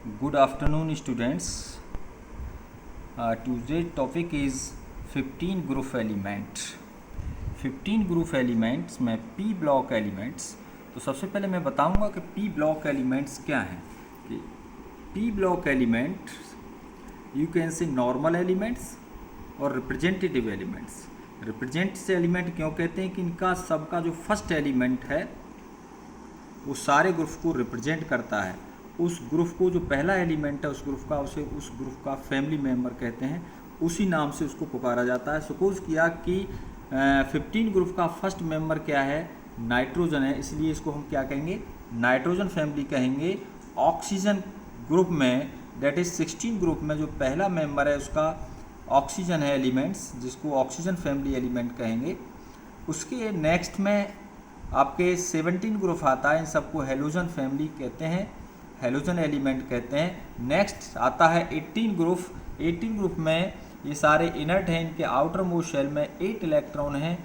Good afternoon, students. Today's topic is 15 group element. 15 group elements में P block elements. तो सबसे पहले मैं बताऊंगा कि पी ब्लॉक एलिमेंट्स क्या हैं। कि P block elements you can say normal elements और रिप्रेजेंटेटिव एलिमेंट्स। रिप्रेजेंटेटिव एलिमेंट क्यों कहते हैं कि इनका सबका जो फर्स्ट एलिमेंट है वो सारे ग्रुप को रिप्रेजेंट करता है। उस ग्रुप को जो पहला एलिमेंट है उस ग्रुप का फैमिली मेम्बर कहते हैं, उसी नाम से उसको पुकारा जाता है। सपोज किया कि 15 ग्रुप का फर्स्ट मेंबर क्या है, नाइट्रोजन है, इसलिए इसको हम क्या कहेंगे, नाइट्रोजन फैमिली कहेंगे। ऑक्सीजन ग्रुप में दैट इज 16 ग्रुप में जो पहला मेंबर है उसका ऑक्सीजन है एलिमेंट्स, जिसको ऑक्सीजन फैमिली एलिमेंट कहेंगे। उसके नेक्स्ट में आपके 17 ग्रुप आता है, इन सबको हेलोजन फैमिली कहते हैं, हेलोजन एलिमेंट कहते हैं। नेक्स्ट आता है 18 ग्रुप। 18 ग्रुप में ये सारे इनर्ट हैं, इनके आउटर मोस्ट शेल में 8 इलेक्ट्रॉन हैं।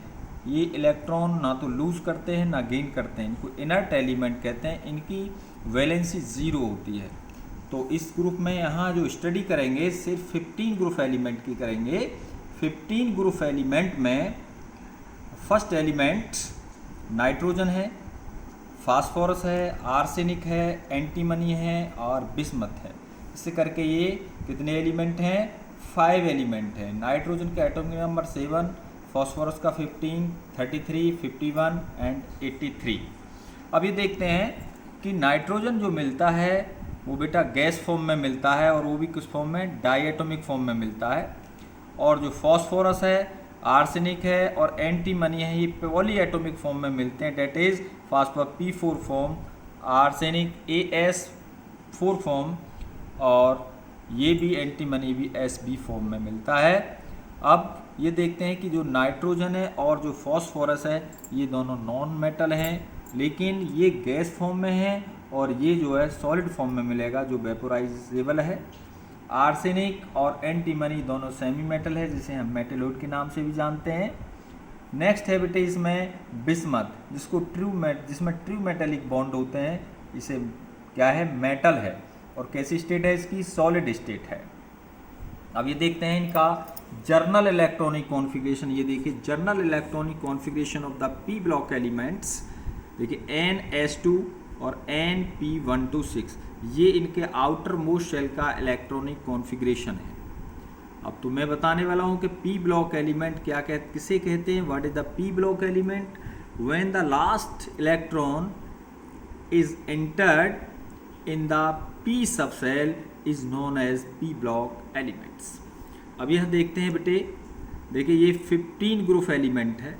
ये इलेक्ट्रॉन ना तो लूज करते हैं ना गेन करते हैं, इनको इनर्ट एलिमेंट कहते हैं। इनकी वैलेंसी 0 होती है। तो इस ग्रुप में यहाँ जो स्टडी करेंगे सिर्फ 15 ग्रुप एलिमेंट की करेंगे। 15 ग्रुप एलिमेंट में फर्स्ट एलिमेंट नाइट्रोजन है, फास्फोरस है, आर्सेनिक है, एंटीमनी है और बिस्मथ है। इससे करके ये कितने एलिमेंट हैं, 5 एलिमेंट हैं। नाइट्रोजन का एटॉमिक नंबर 7, फास्फोरस का 15, 33, 51 एंड 83। अब ये देखते हैं कि नाइट्रोजन जो मिलता है वो बेटा गैस फॉर्म में मिलता है, और वो भी किस फॉर्म में, डाइएटॉमिक फॉर्म में मिलता है। और जो फास्फोरस है, आर्सेनिक है और एंटीमनी है, ये पॉली एटॉमिक फॉर्म में मिलते हैं। That is phosphorus P4 form, arsenic AS4 form, और ये भी एंटीमनी भी SB फॉर्म में मिलता है। अब ये देखते हैं कि जो नाइट्रोजन है और जो फास्फोरस है ये दोनों नॉन मेटल हैं, लेकिन ये गैस फॉर्म में है और ये जो है सॉलिड फॉर्म में मिलेगा जो वेपोराइजेबल है। आर्सेनिक और एंटीमनी दोनों सेमी मेटल है, जिसे हम मेटेलोइड के नाम से भी जानते हैं। नेक्स्ट है बेटे इसमें बिस्मथ, जिसमें ट्रू मेटेलिक बॉन्ड होते हैं, इसे क्या है, मेटल है। और कैसी स्टेट है इसकी, सॉलिड स्टेट है। अब ये देखते हैं इनका जर्नल इलेक्ट्रॉनिक कॉन्फ़िगरेशन। ये देखिए journal electronic configuration of the P block elements. देखिए NS2 और NP126, ये इनके आउटर मोस्ट शेल का इलेक्ट्रॉनिक कॉन्फ़िगरेशन है। अब तो मैं बताने वाला हूँ कि पी ब्लॉक एलिमेंट किसे कहते हैं। What is the P block element? When the last electron is entered in the P subshell is known as P block elements. अब यह देखते हैं बेटे, देखिए ये 15 ग्रुप एलिमेंट है,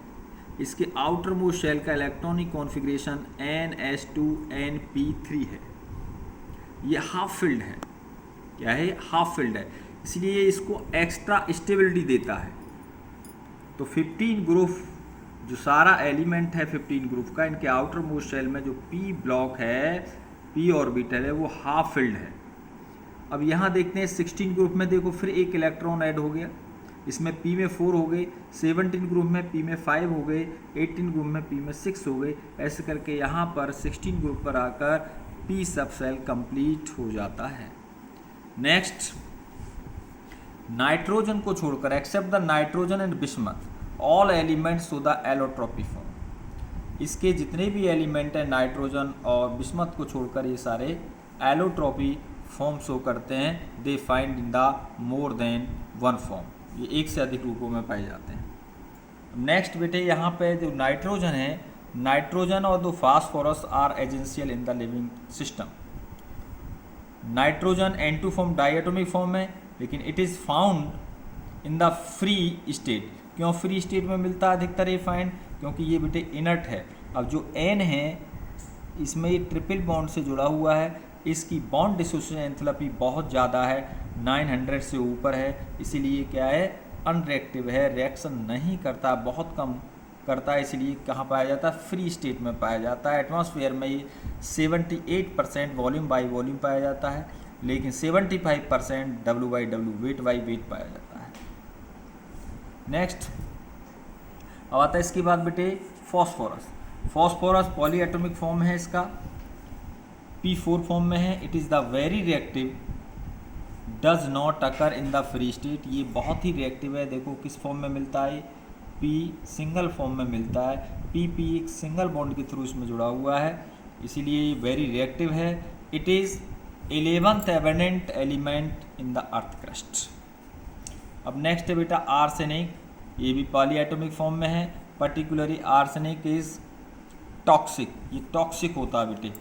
इसके आउटर मोस्ट शेल का इलेक्ट्रॉनिक कॉन्फ़िगरेशन NS2NP3 है। ये हाफ फिल्ड है, क्या है, हाफ फिल्ड है, इसलिए इसको एक्स्ट्रा स्टेबिलिटी देता है। तो 15 ग्रुप जो सारा एलिमेंट है 15 ग्रुप का, इनके आउटर मोस्ट शेल में जो पी ब्लॉक है, पी ऑर्बिटल है, वो हाफ फिल्ड है। अब यहाँ देखते हैं 16 ग्रुप में देखो फिर एक इलेक्ट्रॉन ऐड हो गया, इसमें P में 4 हो गए, 17 ग्रुप में P में 5 हो गए, 18 ग्रुप में P में 6 हो गए। ऐसे करके यहाँ पर 16 ग्रुप पर आकर P सब सेल कंप्लीट हो जाता है। नेक्स्ट, नाइट्रोजन को छोड़कर except the nitrogen and bismuth all elements show the allotropy form. इसके जितने भी एलिमेंट हैं नाइट्रोजन और बिस्मथ को छोड़कर ये सारे एलोट्रोपी फॉर्म शो करते हैं। They find in the more than one form, ये एक से अधिक रूपों में पाए जाते हैं। नेक्स्ट बेटे यहाँ पे जो नाइट्रोजन है, नाइट्रोजन और दो phosphorus are essential in the living system. Nitrogen N2 form diatomic form है, लेकिन it is found in the free state. क्यों फ्री स्टेट में मिलता है अधिकतर ये फाइंड, क्योंकि ये बेटे इनर्ट है। अब जो N है इसमें ये ट्रिपल बॉन्ड से जुड़ा हुआ है, इसकी बॉन्ड डिसोसिएशन एंथैल्पी बहुत ज़्यादा है, 900 से ऊपर है, इसीलिए क्या है, अनरिएक्टिव है, रिएक्शन नहीं करता, बहुत कम करता है, इसलिए कहाँ पाया जाता है, फ्री स्टेट में पाया जाता है। एटमॉस्फेयर में ये 78% वॉल्यूम बाई वॉल्यूम पाया जाता है, लेकिन 75% W/W वेट बाई वेट पाया जाता है। नेक्स्ट अब आता है इसके बाद बेटे phosphorus. Phosphorus poly atomic form है इसका, P4 फॉर्म में है। It is the very reactive, does not occur in the free state. ये बहुत ही रिएक्टिव है। देखो किस फॉर्म में मिलता है, P सिंगल फॉर्म में मिलता है। P एक सिंगल बॉन्ड के थ्रू इसमें जुड़ा हुआ है, इसीलिए ये वेरी रिएक्टिव है। It is 11th abundant element in the earth crust. अब नेक्स्ट है बेटा आर्सेनिक। ये भी पॉलीएटॉमिक फॉर्म में है। पर्टिकुलरली आर्सेनिक इज टॉक्सिक, ये टॉक्सिक होता है बेटे।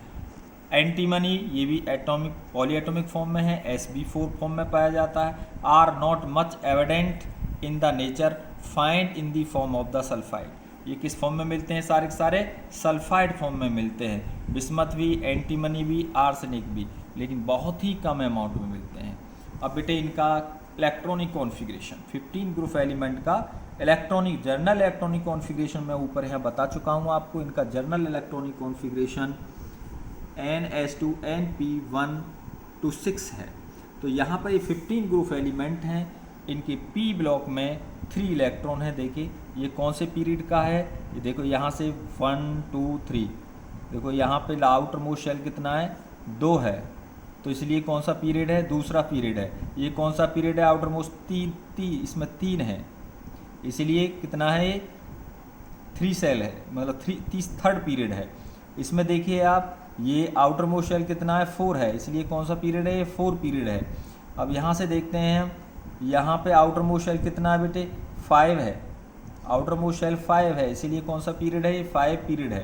एंटीमनी ये भी एटॉमिक पॉलीएटॉमिक फॉर्म में है, Sb4 फॉर्म में पाया जाता है। Are not much evident in the nature, find in the form of the sulphide. ये किस फॉर्म में मिलते हैं, सारे के सारे सल्फाइड फॉर्म में मिलते हैं। बिस्मथ भी, एंटीमनी भी, आर्सेनिक भी, लेकिन बहुत ही कम अमाउंट में मिलते हैं। अब बेटे इनका इलेक्ट्रॉनिक कॉन्फ़िगरेशन, 15 ग्रुप एलिमेंट का इलेक्ट्रॉनिक जर्नल इलेक्ट्रॉनिक कॉन्फ़िगरेशन मैं ऊपर यहाँ बता चुका हूँ आपको। इनका journal electronic configuration NS2 NP1 to 6 है। तो यहाँ पर ये 15 ग्रुप एलिमेंट हैं। इनके P ब्लॉक में 3 इलेक्ट्रॉन है। देखिए ये कौन से पीरियड का है, ये देखो यहाँ से 1 2 3, देखो यहाँ पे आउटर मोस्ट शेल कितना है, 2 है, तो इसलिए कौन सा पीरियड है, दूसरा पीरियड है। ये कौन सा पीरियड है, आउटर मोस्ट 3, इसमें 3 है, इसलिए कितना है, 3 सेल है, मतलब 3rd पीरियड है। इसमें देखिए आप, ये आउटर मोस्ट शेल कितना है, 4 है, इसलिए कौन सा पीरियड है, ये 4 पीरियड है। अब यहाँ से देखते हैं हम, यहाँ पे आउटर मोस्ट शेल कितना है बेटे, 5 है, आउटर मोस्ट शेल 5 है, इसीलिए कौन सा पीरियड है, ये 5 पीरियड है,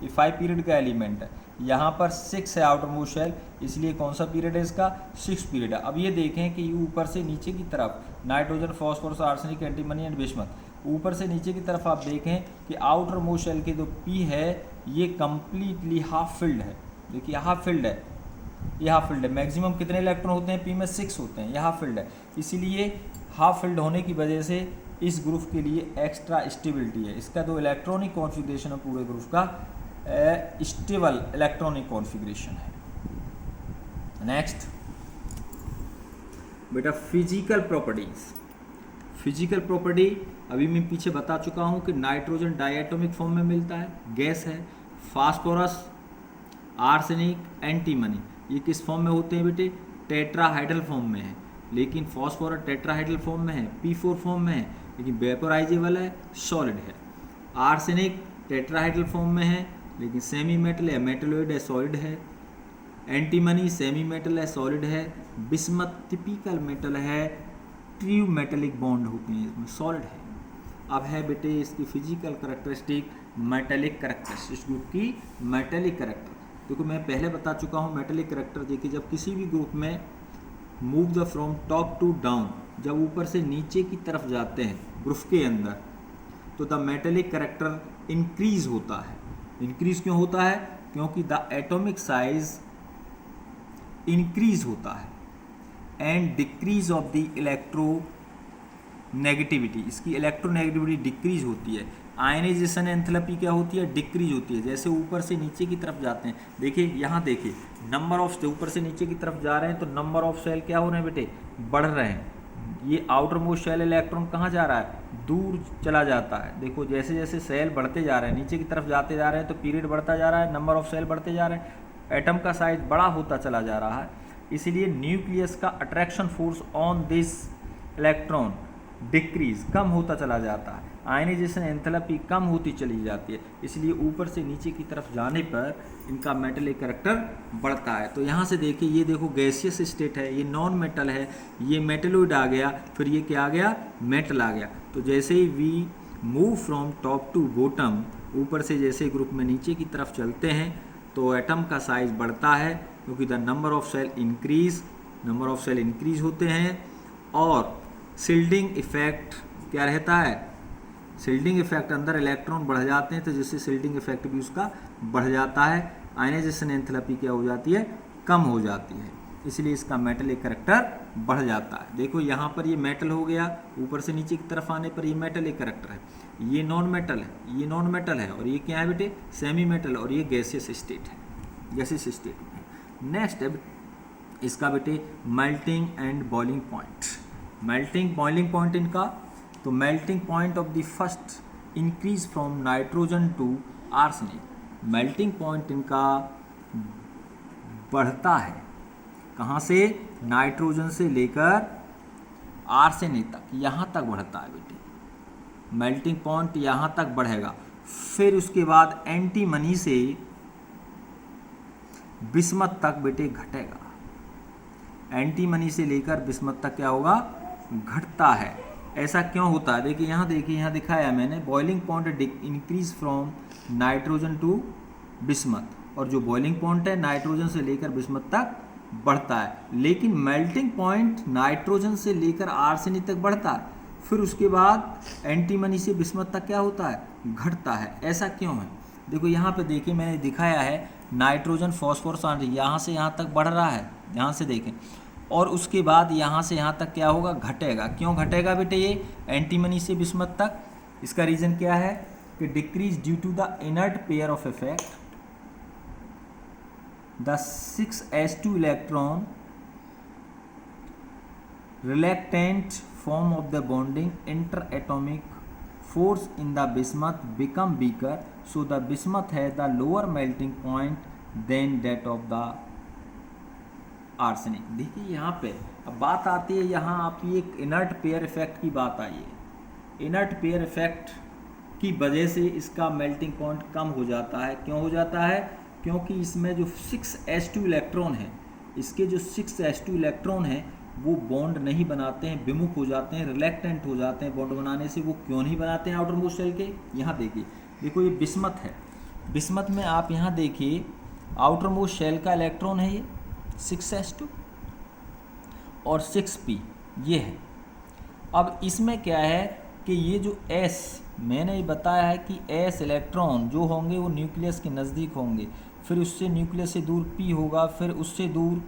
ये 5 पीरियड का एलिमेंट है। यहाँ पर 6 है आउटर मोस्ट शेल, इसलिए कौन सा पीरियड है इसका, 6 पीरियड है। अब ये देखें कि ऊपर से नीचे की तरफ nitrogen, phosphorus, arsenic, antimony and bismuth, ऊपर से नीचे की तरफ आप देखें कि आउटर मोस्ट शेल के जो P है ये कम्प्लीटली हाफ फिल्ड है। देखिए हाफ फिल्ड है, ये हाफ फिल्ड है। मैक्सिमम कितने इलेक्ट्रॉन होते हैं P में, 6 होते हैं, ये हाफ फिल्ड है। इसीलिए हाफ फिल्ड होने की वजह से इस ग्रुप के लिए एक्स्ट्रा स्टेबिलिटी है। इसका जो इलेक्ट्रॉनिक कॉन्फ़िगरेशन है पूरे ग्रुप का स्टेबल इलेक्ट्रॉनिक कॉन्फ़िगरेशन है। नेक्स्ट बेटा फिजिकल प्रॉपर्टीज। फिजिकल प्रॉपर्टी अभी मैं पीछे बता चुका हूँ कि नाइट्रोजन डायटोमिक फॉर्म में मिलता है, गैस है। फास्फोरस, आर्सेनिक, एंटीमनी ये किस फॉर्म में होते हैं बेटे, टेट्राहाइड्रल फॉर्म में है। लेकिन फॉस्फोरस टेट्राहाइड्रल फॉर्म में है, P4 फॉर्म में है, लेकिन वेपोराइजेबल है, सॉलिड है। आर्सेनिक टेट्राहाइड्रल फॉर्म में है, लेकिन सेमी मेटल है, मेटलोइड है, सॉलिड है। एंटीमनी सेमी मेटल है, सॉलिड है। बिस्मथ टिपिकल मेटल है, ट्रू मेटेलिक बॉन्ड होते हैं इसमें, सॉलिड है। अब है बेटे इसकी फिजिकल करैक्टरिस्टिक, मेटेलिक करैक्टरिस्टिक, इस ग्रुप की मेटेलिक करैक्टर। देखो मैं पहले बता चुका हूँ मेटेलिक करैक्टर। देखिए जब किसी भी ग्रुप में move the from top to down, जब ऊपर से नीचे की तरफ जाते हैं ग्रुप के अंदर, तो द मेटेलिक करैक्टर इंक्रीज होता है। इंक्रीज क्यों होता है, क्योंकि द एटॉमिक साइज इंक्रीज होता है and decrease of the electro negativity, इसकी इलेक्ट्रोनेगेटिविटी डिक्रीज होती है। आयनाइजेशन एंथैल्पी क्या होती है, डिक्रीज होती है। जैसे ऊपर से नीचे की तरफ जाते हैं, देखिए यहाँ देखिए नंबर ऑफ, ऊपर से नीचे की तरफ जा रहे हैं तो नंबर ऑफ सेल क्या हो रहे हैं बेटे, बढ़ रहे हैं। ये आउटर मोस्ट सेल इलेक्ट्रॉन कहाँ जा रहा है, दूर चला जाता है। देखो जैसे जैसे सेल बढ़ते जा रहे हैं, नीचे की तरफ जाते जा रहे हैं, तो पीरियड बढ़ता जा रहा है, नंबर ऑफ सेल बढ़ते जा रहे हैं, एटम का साइज बड़ा होता चला जा रहा है। इसीलिए न्यूक्लियस का attraction force on this electron decrease, कम होता चला जाता है। आयनाइजेशन एंथैल्पी कम होती चली जाती है, इसलिए ऊपर से नीचे की तरफ जाने पर इनका मेटेलिक करैक्टर बढ़ता है। तो यहाँ से देखिए, ये देखो गैसियस स्टेट है, ये नॉन मेटल है, ये मेटलोइड आ गया, फिर ये क्या आ गया, मेटल आ गया। तो जैसे ही we move from top to bottom, ऊपर से जैसे ग्रुप में नीचे की तरफ चलते हैं तो एटम का साइज बढ़ता है, क्योंकि the number of shell increase होते हैं। और शिल्डिंग इफेक्ट क्या रहता है, शिल्डिंग इफेक्ट, अंदर इलेक्ट्रॉन बढ़ जाते हैं तो जिससे शिल्डिंग इफेक्ट भी उसका बढ़ जाता है। आयनाइजेशन एंथैल्पी क्या हो जाती है, कम हो जाती है, इसलिए इसका मेटेलिक करैक्टर बढ़ जाता है। देखो यहाँ पर ये मेटल हो गया, ऊपर से नीचे की तरफ आने पर ये मेटेलिक करैक्टर है। ये नॉन मेटल है, ये नॉन मेटल है, और ये क्या है बेटे, सेमी मेटल, और ये गैसियस स्टेट है, गैसियस स्टेट में। नेक्स्ट है इसका बेटे melting and boiling point. Melting boiling point इनका, तो melting point of the first increase from nitrogen to arsenic. Melting point इनका बढ़ता है। कहाँ से? नाइट्रोजन से लेकर आर्सेनिक तक, यहाँ तक बढ़ता है बेटे। मेल्टिंग पॉइंट यहाँ तक बढ़ेगा। फिर उसके बाद एंटीमनी से बिस्मथ तक बेटे घटेगा। एंटीमनी से लेकर बिस्मथ तक क्या होगा? घटता है। ऐसा क्यों होता है? देखिए यहाँ, देखिए यहाँ दिखाया मैंने, boiling point increase from nitrogen to bismuth, और जो बॉइलिंग पॉइंट है नाइट्रोजन से लेकर बिस्मथ तक बढ़ता है, लेकिन मेल्टिंग पॉइंट नाइट्रोजन से लेकर आर्सेनिक तक बढ़ता है। फिर उसके बाद एंटीमनी से बिस्मथ तक क्या होता है? घटता है। ऐसा क्यों है? देखो यहाँ पे देखिए मैंने दिखाया है, नाइट्रोजन फॉस्फोरस यहाँ से यहाँ तक बढ़ रहा है, यहाँ से देखें, और उसके बाद यहाँ से यहाँ तक क्या होगा? घटेगा। क्यों घटेगा बेटे? ये एंटीमनी से बिस्मथ तक, इसका रीज़न क्या है कि decrease due to the inert pair of effect, the 6s2 electron reluctant form of the bonding interatomic force in the bismuth become weaker, so the bismuth has the lower melting point than that of the arsenic। देखिए यहाँ पे अब बात आती है, यहाँ आपकी एक इनर्ट पेयर इफेक्ट की बात आई है। इनर्ट पेयर इफेक्ट की वजह से इसका मेल्टिंग पॉइंट कम हो जाता है। क्यों हो जाता है? क्योंकि इसमें जो 6s2 इलेक्ट्रॉन है, इसके जो 6s2 इलेक्ट्रॉन हैं वो बॉन्ड नहीं बनाते हैं, विमुख हो जाते हैं, रिलैक्टेंट हो जाते हैं बॉन्ड बनाने से। वो क्यों नहीं बनाते हैं आउटर मोस्ट शेल के? यहाँ देखिए, देखो ये बिस्मथ है। बिस्मथ में आप यहाँ देखिए आउटर मोस्ट शेल का इलेक्ट्रॉन है ये 6s2 और 6p ये है। अब इसमें क्या है कि ये जो s, मैंने ये बताया है कि s इलेक्ट्रॉन जो होंगे वो न्यूक्लियस के नज़दीक होंगे, फिर उससे न्यूक्लियस से दूर p होगा, फिर उससे दूर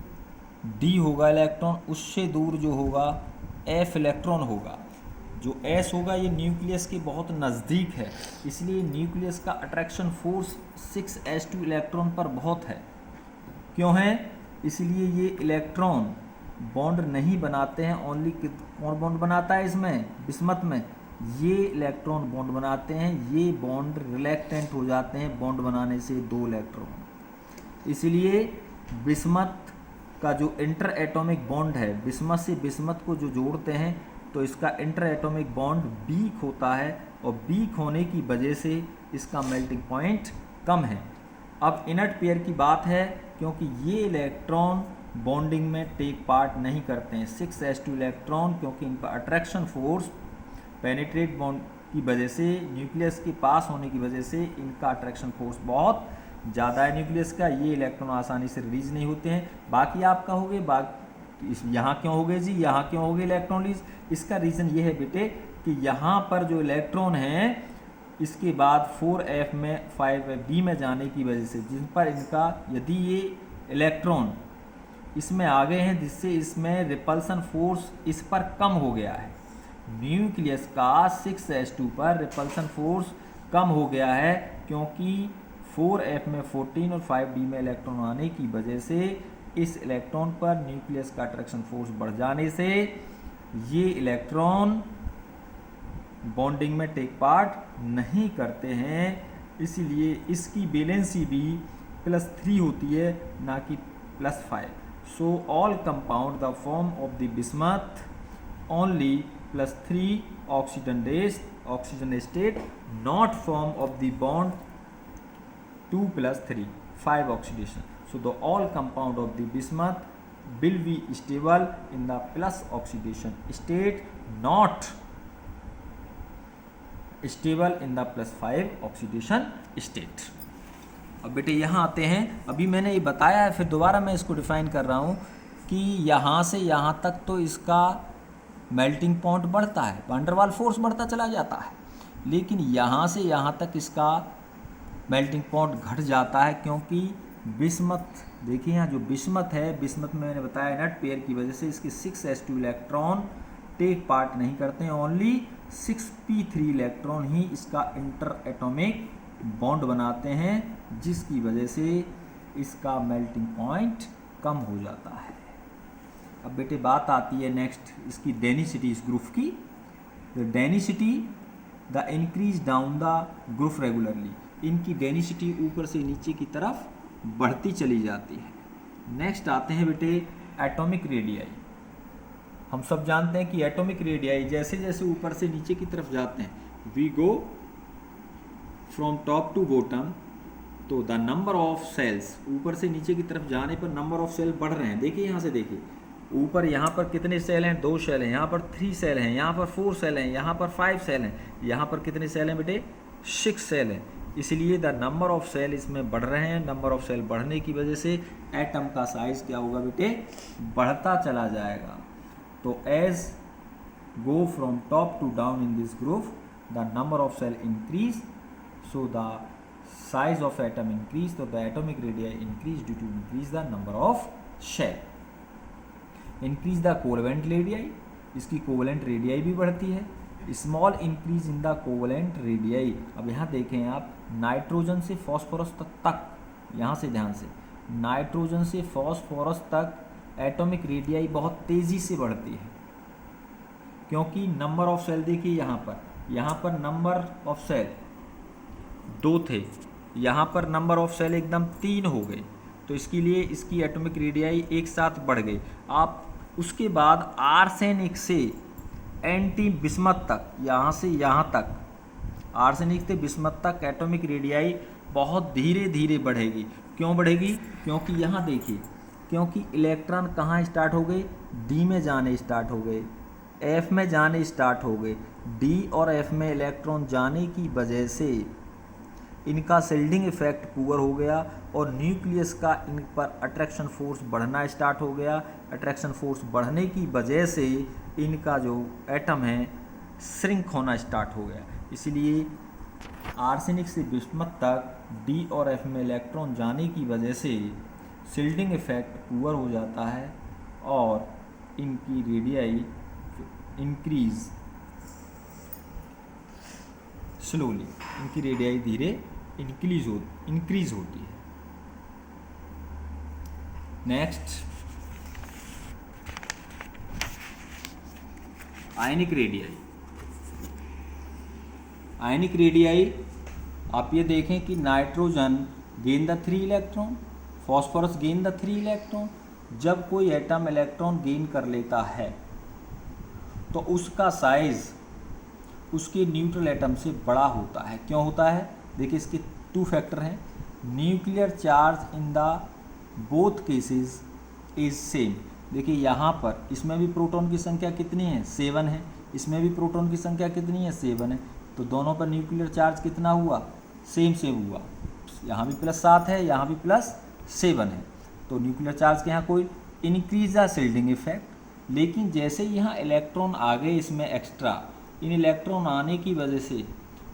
d होगा इलेक्ट्रॉन, उससे दूर जो होगा f इलेक्ट्रॉन होगा। जो s होगा ये न्यूक्लियस के बहुत नज़दीक है, इसलिए न्यूक्लियस का अट्रैक्शन फोर्स 6s2 इलेक्ट्रॉन पर बहुत है। क्यों है? इसलिए ये इलेक्ट्रॉन बॉन्ड नहीं बनाते हैं। ओनली कौन बॉन्ड बनाता है इसमें? बिस्मथ में ये इलेक्ट्रॉन बॉन्ड बनाते हैं। ये बॉन्ड रिलैक्टेंट हो जाते हैं बॉन्ड बनाने से 2 इलेक्ट्रॉन। इसलिए बिस्मथ का जो इंटर एटॉमिक बॉन्ड है, बिस्मथ से बिस्मथ को जो जोड़ते हैं, तो इसका इंटर एटॉमिक बॉन्ड वीक होता है, और वीक होने की वजह से इसका मेल्टिंग पॉइंट कम है। अब इनर्ट पेयर की बात है, क्योंकि ये इलेक्ट्रॉन बॉन्डिंग में टेक पार्ट नहीं करते हैं 6s2 इलेक्ट्रॉन, क्योंकि इनका अट्रैक्शन फोर्स पेनिट्रेट बॉन्ड की वजह से, न्यूक्लियस के पास होने की वजह से इनका अट्रैक्शन फोर्स बहुत ज़्यादा है न्यूक्लियस का। ये इलेक्ट्रॉन आसानी से रिलीज नहीं होते हैं। बाकी आप कहोगे यहाँ क्यों हो गए जी, यहाँ क्यों हो गए इलेक्ट्रॉन रिलीज? इसका रीज़न ये है बेटे कि यहाँ पर जो इलेक्ट्रॉन हैं इसके बाद 4f में 5b में जाने की वजह से, जिन पर इनका, यदि ये इलेक्ट्रॉन इसमें आ गए हैं, जिससे इसमें रिपल्सन फोर्स इस पर कम हो गया है। न्यूक्लियस का 6s2 पर रिपल्सन फोर्स कम हो गया है, क्योंकि 4f में 14 और 5d में इलेक्ट्रॉन आने की वजह से इस इलेक्ट्रॉन पर न्यूक्लियस का अट्रैक्शन फोर्स बढ़ जाने से ये इलेक्ट्रॉन बॉन्डिंग में टेक पार्ट नहीं करते हैं। इसलिए इसकी वैलेंसी भी +3 होती है, ना कि +5। So all compound the form of the bismuth only +3 oxygen state, not form of the bond 2 + 3 5 oxidation. So the all compound of the bismuth will be stable in the plus oxidation state, not stable in the +5 oxidation state। अब बेटे यहाँ आते हैं, अभी मैंने ये बताया है, फिर दोबारा मैं इसको डिफाइन कर रहा हूँ कि यहाँ से यहाँ तक तो इसका मेल्टिंग पॉइंट बढ़ता है, वैन डर वाल फोर्स बढ़ता चला जाता है, लेकिन यहाँ से यहाँ तक इसका मेल्टिंग पॉइंट घट जाता है, क्योंकि बिस्मथ, देखिए यहाँ जो बिस्मथ है, बिस्मथ में मैंने बताया इनर्ट पेयर की वजह से इसके 6s2 इलेक्ट्रॉन टेक पार्ट नहीं करते हैं, ओनली 6p3 इलेक्ट्रॉन ही इसका इंटर एटॉमिक बॉन्ड बनाते हैं, जिसकी वजह से इसका मेल्टिंग पॉइंट कम हो जाता है। अब बेटे बात आती है नेक्स्ट इसकी डेनिसिटी, इस ग्रुप की। The density the increase down the group regularly, इनकी डेनिसिटी ऊपर से नीचे की तरफ बढ़ती चली जाती है। नेक्स्ट आते हैं बेटे एटॉमिक रेडियाई। हम सब जानते हैं कि एटॉमिक रेडियाई जैसे जैसे ऊपर से नीचे की तरफ जाते हैं, we go from top to bottom, तो द नंबर ऑफ सेल्स, ऊपर से नीचे की तरफ जाने पर नंबर ऑफ सेल बढ़ रहे हैं। देखिए यहाँ से देखिए, ऊपर यहाँ पर कितने सेल हैं, 2 सेल हैं, यहाँ पर 3 सेल हैं, यहाँ पर 4 सेल हैं, यहाँ पर 5 सेल हैं, यहाँ पर कितने सेल हैं बेटे, 6 सेल हैं। इसलिए द नंबर ऑफ सेल इसमें बढ़ रहे हैं। नंबर ऑफ सेल बढ़ने की वजह से एटम का साइज क्या होगा बेटे, बढ़ता चला जाएगा। तो as go from top to down in this group, the number of shell increase, so the size of atom increase, so the atomic radii increase due to increase the number of shell. Increase the covalent radii, इसकी covalent radii भी बढ़ती है। Small increase in the covalent radii, अब यहाँ देखें आप, nitrogen से phosphorus तक, यहाँ से ध्यान से, नाइट्रोजन से फॉस्फोरस तक एटॉमिक रेडियाई बहुत तेज़ी से बढ़ती है, क्योंकि नंबर ऑफ सेल देखिए यहाँ पर नंबर ऑफ सेल 2 थे, यहाँ पर नंबर ऑफ सेल एकदम 3 हो गए, तो इसके लिए इसकी एटॉमिक रेडियाई एक साथ बढ़ गई। आप उसके बाद आर्सेनिक से एंटी बिस्मथ तक, यहाँ से यहाँ तक, आर्सेनिक से बिस्मथ तक एटॉमिक रेडियाई बहुत धीरे धीरे बढ़ेगी। क्यों बढ़ेगी? क्योंकि यहाँ देखिए, क्योंकि इलेक्ट्रॉन कहाँ स्टार्ट हो गए, डी में जाने स्टार्ट हो गए, एफ में जाने स्टार्ट हो गए। डी और एफ में इलेक्ट्रॉन जाने की वजह से इनका शिल्डिंग इफेक्ट पुअर हो गया और न्यूक्लियस का इन पर अट्रैक्शन फोर्स बढ़ना स्टार्ट हो गया। अट्रैक्शन फोर्स बढ़ने की वजह से इनका जो एटम है श्रिंक होना स्टार्ट हो गया। इसलिए आर्सेनिक से बिस्मथ तक डी और एफ में इलेक्ट्रॉन जाने की वजह से शिल्डिंग इफेक्ट पुअर हो जाता है और इनकी रेडियाई इंक्रीज स्लोली, इनकी रेडियाई धीरे इंक्रीज होती है। Next, ionic radii. Ionic radii आप ये देखें कि nitrogen gain the 3 electron, phosphorus gain the 3 electron. जब कोई एटम इलेक्ट्रॉन गेन कर लेता है तो उसका साइज उसके न्यूट्रल एटम से बड़ा होता है। क्यों होता है? देखिए, इसके 2 फैक्टर हैं। Nuclear charge in the both cases is same. देखिए यहाँ पर इसमें भी प्रोटॉन की संख्या कितनी है, 7 है, इसमें भी प्रोटॉन की संख्या कितनी है, 7 है, तो दोनों पर न्यूक्लियर चार्ज कितना हुआ, सेम हुआ। यहाँ भी +7 है, यहाँ भी +7 है, तो न्यूक्लियर चार्ज के यहाँ कोई इंक्रीज द शिल्डिंग इफेक्ट। लेकिन जैसे यहाँ इलेक्ट्रॉन आ गए इसमें एक्स्ट्रा, इन इलेक्ट्रॉन आने की वजह से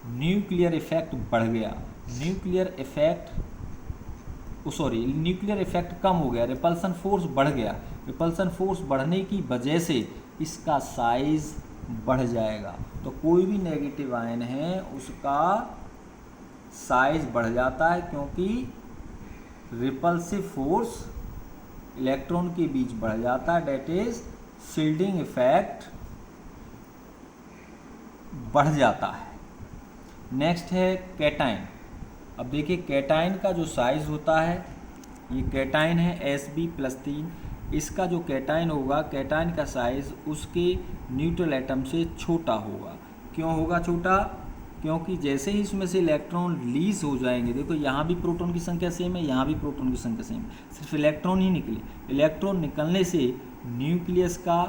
न्यूक्लियर इफेक्ट बढ़ गया, न्यूक्लियर इफेक्ट कम हो गया, रिपल्सन फोर्स बढ़ गया। रिपल्सन फोर्स बढ़ने की वजह से इसका साइज बढ़ जाएगा। तो कोई भी नेगेटिव आयन है उसका साइज बढ़ जाता है, क्योंकि रिपल्सिव फोर्स इलेक्ट्रॉन के बीच बढ़ जाता है, डेट इज शिल्डिंग इफेक्ट बढ़ जाता है। नेक्स्ट है कैटाइन। अब देखिए कैटाइन का जो साइज होता है, ये कैटाइन है Sb+3, इसका जो कैटाइन होगा, कैटाइन का साइज उसके न्यूट्रल एटम से छोटा होगा। क्यों होगा छोटा? क्योंकि जैसे ही इसमें से इलेक्ट्रॉन रिलीज हो जाएंगे, देखो यहाँ भी प्रोटॉन की संख्या सेम है, यहाँ भी प्रोटॉन की संख्या सेम है, सिर्फ इलेक्ट्रॉन ही निकले। इलेक्ट्रॉन निकलने से न्यूक्लियस का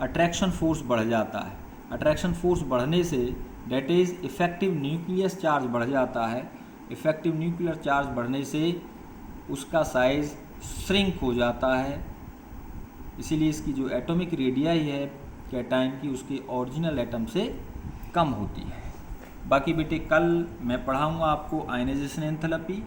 अट्रैक्शन फोर्स बढ़ जाता है। अट्रैक्शन फोर्स बढ़ने से that is effective nucleus charge बढ़ जाता है। इफेक्टिव न्यूक्लियर चार्ज बढ़ने से उसका साइज श्रिंक हो जाता है। इसीलिए इसकी जो एटॉमिक रेडियाई है कैटाइन की, उसके ओरिजिनल एटम से कम होती है। बाकी बेटे कल मैं पढ़ाऊँगा आपको आयनाइजेशन एंथैल्पी,